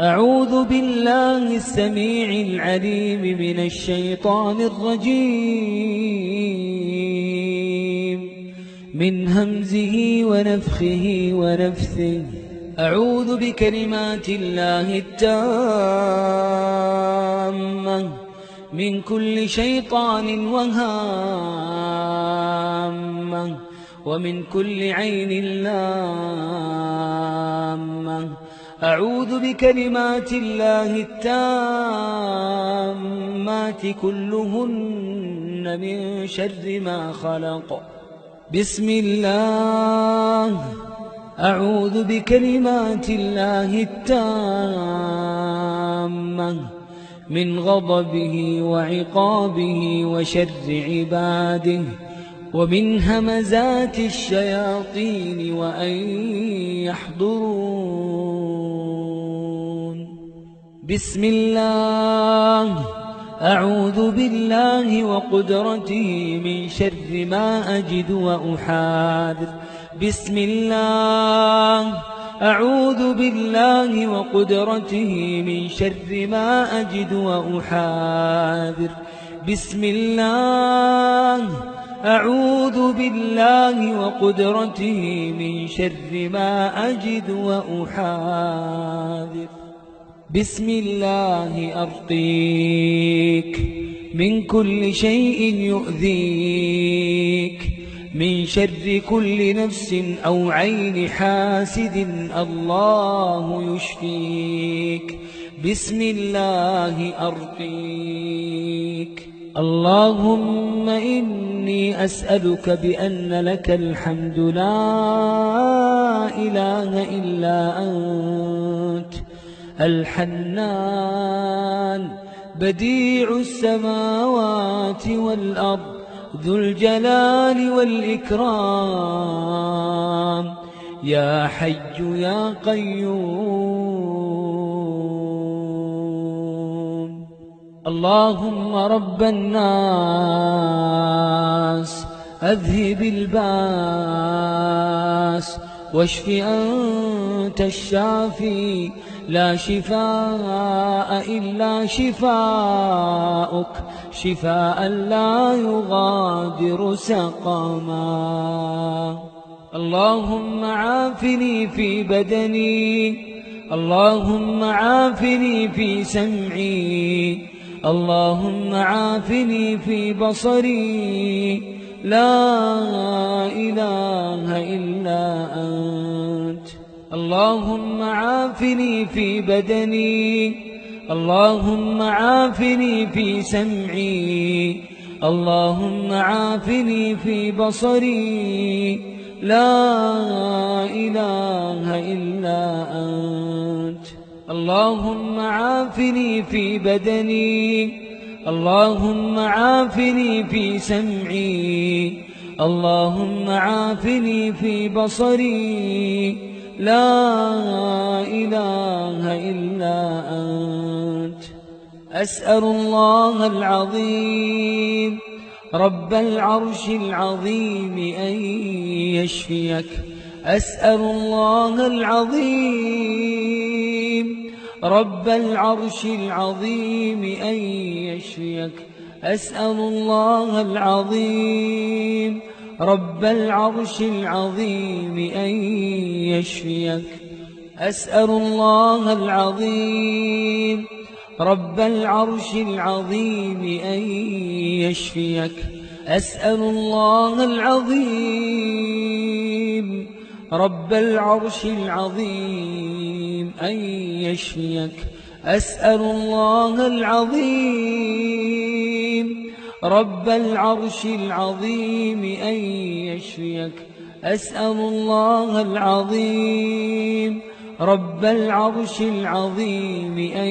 أعوذ بالله السميع العليم من الشيطان الرجيم من همزه ونفخه ونفثه. أعوذ بكلمات الله التامة من كل شيطان وهامة ومن كل عين لامة. أعوذ بكلمات الله التامات كلهن من شر ما خلق. بسم الله. أعوذ بكلمات الله التامة من غضبه وعقابه وشر عباده ومن همزات الشياطين وأن يحضرون. بسم الله. أعوذ بالله وقدرته من شر ما أجد وأحاذر. بسم الله. أعوذ بالله وقدرته من شر ما أجد وأحاذر. بسم الله. أعوذ بالله وقدرته من شر ما أجد وأحاذر. بسم الله. أرقيك من كل شيء يؤذيك من شر كل نفس أو عين حاسد الله يشفيك. بسم الله. أرقيك. اللهم إني أسألك بأن لك الحمد لا إله إلا أنت الحنان بديع السماوات والأرض ذو الجلال والإكرام يا حي يا قيوم. اللهم رب الناس أذهب الباس واشف أنت الشافي لا شفاء إلا شفاءك شفاء لا يغادر سقما. اللهم عافني في بدني اللهم عافني في سمعي اللهم عافني في بصري لا إله إلا أنت. اللهم عافني في بدني اللهم عافني في سمعي اللهم عافني في بصري لا إله إلا أنت. اللهم عافني في بدني اللهم عافني في سمعي اللهم عافني في بصري لا إله إلا أنت. أسأل الله العظيم رب العرش العظيم أن يشفيك. أسأل الله العظيم رب العرش العظيم أن يشفيك. أسأل الله العظيم رب العرش العظيم أن يشفيك. أسأل الله العظيم رب العرش العظيم أن يشفيك. أسأل الله العظيم رب العرش العظيم أن يشفيك. أسأل الله العظيم رب العرش العظيم أن يشفيك. أسأل الله العظيم رب العرش العظيم أن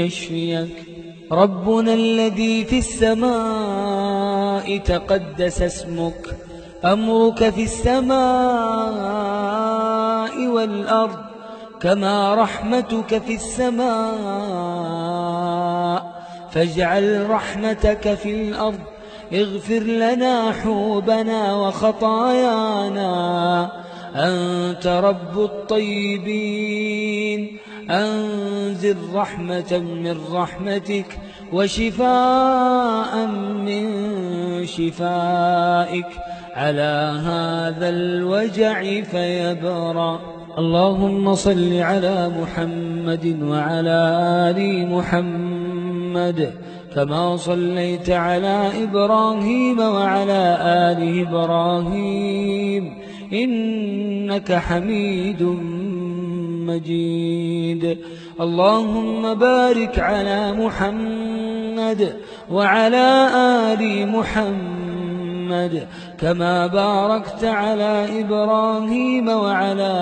يشفيك. ربنا الذي في السماء تقدس اسمك أمرك في السماء والأرض كما رحمتك في السماء فاجعل رحمتك في الأرض. اغفر لنا حوبنا وخطايانا أنت رب الطيبين أنت وأنزل رحمة من رحمتك وشفاء من شفائك على هذا الوجع فيبرأ. اللهم صل على محمد وعلى آل محمد كما صليت على إبراهيم وعلى آل إبراهيم إنك حميد مجيد. اللهم بارك على محمد وعلى آل محمد كما باركت على إبراهيم وعلى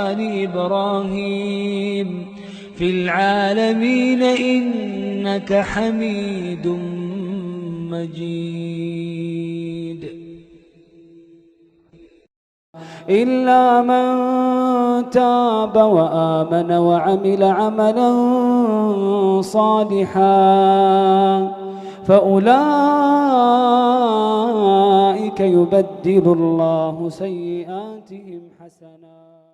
آل إبراهيم في العالمين إنك حميد مجيد. إلا من تاب وآمن وعمل عملا صالحا فأولئك يبدل الله سيئاتهم حسنات.